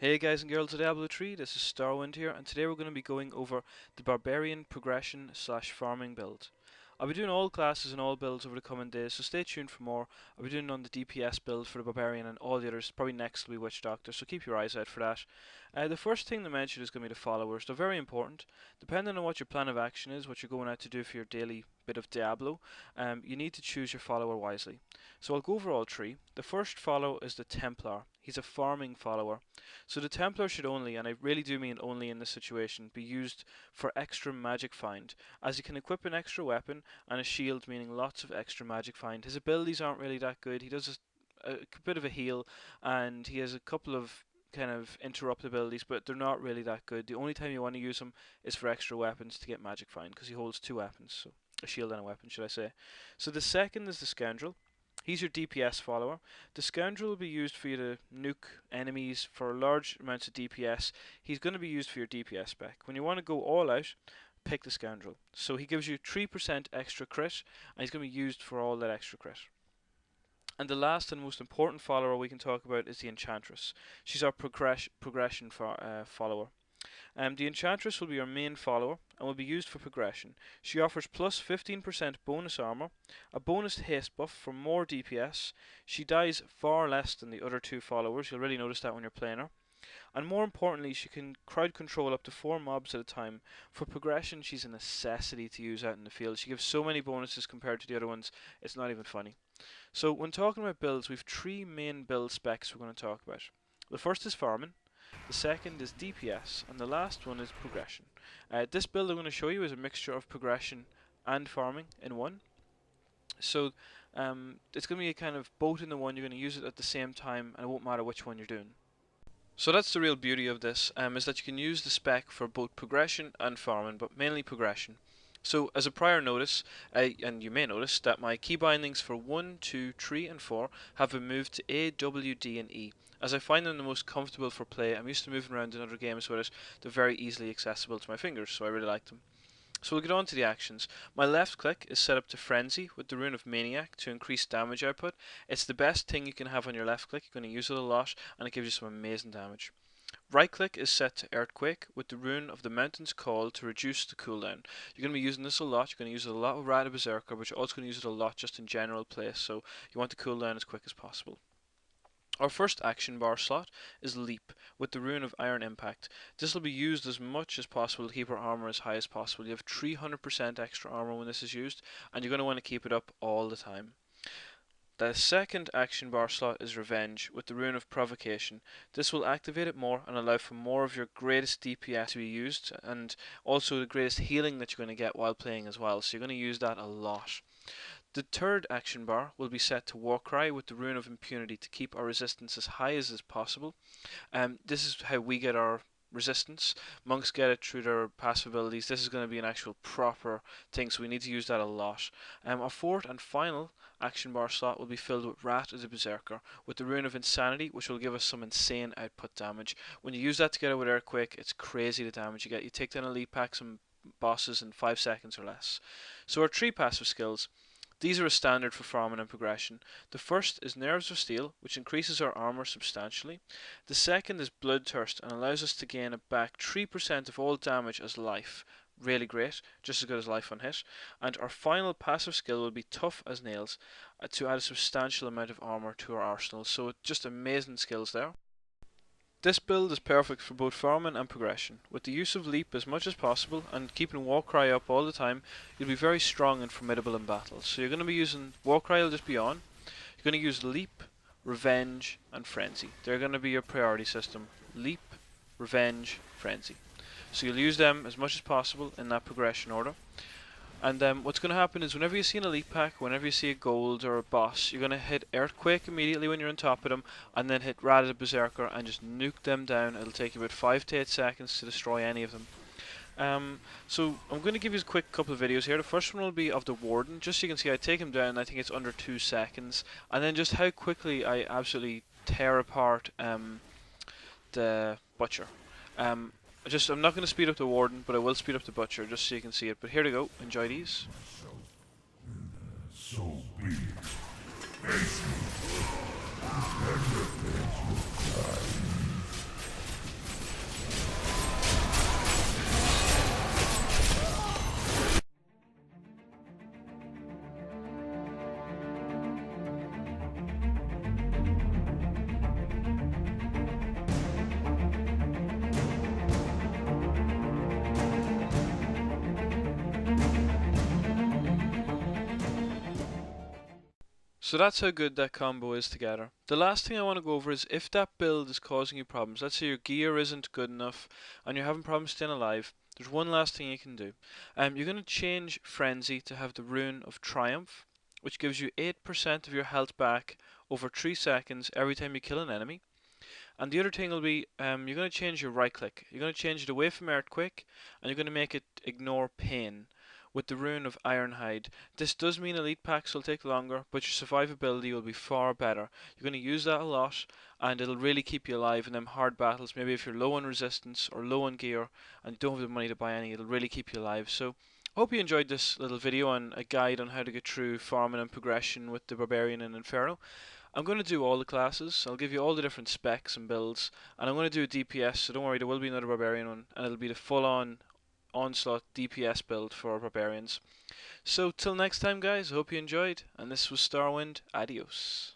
Hey guys and girls of Diablo 3, this is Starwind here, and today we're going to be going over the Barbarian progression slash farming build. I'll be doing all classes and all builds over the coming days, so stay tuned for more. I'll be doing on the DPS build for the Barbarian and all the others. Probably next will be Witch Doctor, so keep your eyes out for that. The first thing to mention is going to be the followers. They're very important. Depending on what your plan of action is, what you're going out to do for your daily bit of Diablo, you need to choose your follower wisely. So I'll go over all three. The first follower is the Templar. He's a farming follower. So the Templar should only, and I really do mean only in this situation, be used for extra magic find, as he can equip an extra weapon and a shield, meaning lots of extra magic find. His abilities aren't really that good. He does a bit of a heal, and he has a couple of kind of interrupt abilities, but they're not really that good. The only time you want to use him is for extra weapons to get magic find, because he holds two weapons, so a shield and a weapon, should I say. So the second is the Scoundrel. He's your DPS follower. The Scoundrel will be used for you to nuke enemies for large amounts of DPS. He's going to be used for your DPS spec. When you want to go all out, pick the Scoundrel. So he gives you 3% extra crit, and he's going to be used for all that extra crit. And the last and most important follower we can talk about is the Enchantress. She's our progression follower. The Enchantress will be your main follower and will be used for progression. She offers plus 15% bonus armor, a bonus haste buff for more DPS. She dies far less than the other two followers. You'll really notice that when you're playing her. And more importantly, she can crowd control up to 4 mobs at a time. For progression, she's a necessity to use out in the field. She gives so many bonuses compared to the other ones, it's not even funny. So when talking about builds, we have 3 main build specs we're going to talk about. The first is farming. The second is DPS, and the last one is progression. This build I'm going to show you is a mixture of progression and farming in one. So it's going to be a kind of both in the one. You're going to use it at the same time, and it won't matter which one you're doing. So that's the real beauty of this, is that you can use the spec for both progression and farming, but mainly progression. So as a prior notice, and you may notice that my key bindings for 1, 2, 3 and 4 have been moved to A, W, D and E. As I find them the most comfortable for play. I'm used to moving around in other games with it. They're very easily accessible to my fingers, so I really like them. So we'll get on to the actions. My left click is set up to Frenzy with the rune of Maniac to increase damage output. It's the best thing you can have on your left click. You're going to use it a lot, and it gives you some amazing damage. Right click is set to Earthquake with the rune of the Mountain's Call to reduce the cooldown. You're going to be using this a lot. You're going to use it a lot with Rada Berserker, but you're also going to use it a lot just in general play, so you want the cooldown as quick as possible. Our first action bar slot is Leap with the rune of Iron Impact. This will be used as much as possible to keep our armor as high as possible. You have 300% extra armor when this is used, and you're going to want to keep it up all the time. The second action bar slot is Revenge with the rune of Provocation. This will activate it more and allow for more of your greatest DPS to be used, and also the greatest healing that you're going to get while playing as well, so you're going to use that a lot. The third action bar will be set to Warcry with the rune of Impunity to keep our resistance as high as is possible. This is how we get our resistance. Monks get it through their passive abilities. This is going to be an actual proper thing, so we need to use that a lot. Our fourth and final action bar slot will be filled with Rat as a Berserker with the rune of Insanity, which will give us some insane output damage. When you use that together with Earthquake, it's crazy the damage you get. You take down elite packs and bosses in 5 seconds or less. So our 3 passive skills. These are a standard for farming and progression. The first is Nerves of Steel, which increases our armor substantially. The second is Bloodthirst and allows us to gain back 3% of all damage as life. Really great, just as good as life on hit. And our final passive skill will be Tough as Nails to add a substantial amount of armor to our arsenal. So just amazing skills there. This build is perfect for both farming and progression. With the use of Leap as much as possible and keeping Warcry up all the time, you'll be very strong and formidable in battle. So you're going to be using Warcry will just be on. You're going to use Leap, Revenge and Frenzy. They're going to be your priority system. Leap, Revenge, Frenzy. So you'll use them as much as possible in that progression order. And what's going to happen is whenever you see an elite pack, whenever you see a gold or a boss, you're going to hit Earthquake immediately when you're on top of them, and then hit Rada Berserker and just nuke them down. It'll take you about 5 to 8 seconds to destroy any of them. So I'm going to give you a quick couple of videos here. The first one will be of the Warden, just so you can see I take him down. I think it's under 2 seconds, and then just how quickly I absolutely tear apart the Butcher. I'm not going to speed up the Warden, but I will speed up the Butcher just so you can see it. But here we go. Enjoy these. So be it. So that's how good that combo is together. The last thing I want to go over is if that build is causing you problems. Let's say your gear isn't good enough and you're having problems staying alive. There's one last thing you can do. You're going to change Frenzy to have the Rune of Triumph, which gives you 8% of your health back over 3 seconds every time you kill an enemy. And the other thing will be you're going to change your right click. You're going to change it away from Earthquake and you're going to make it ignore pain with the Rune of Ironhide. This does mean elite packs will take longer, but your survivability will be far better. You're going to use that a lot and it'll really keep you alive in them hard battles. Maybe if you're low on resistance or low on gear and you don't have the money to buy any, it'll really keep you alive. So hope you enjoyed this little video on a guide on how to get through farming and progression with the Barbarian and Inferno. I'm going to do all the classes. I'll give you all the different specs and builds, and I'm going to do a DPS. So don't worry, there will be another Barbarian one, and it'll be the full-on onslaught DPS build for Barbarians. So till next time, guys. I hope you enjoyed, and this was Starwind. Adios.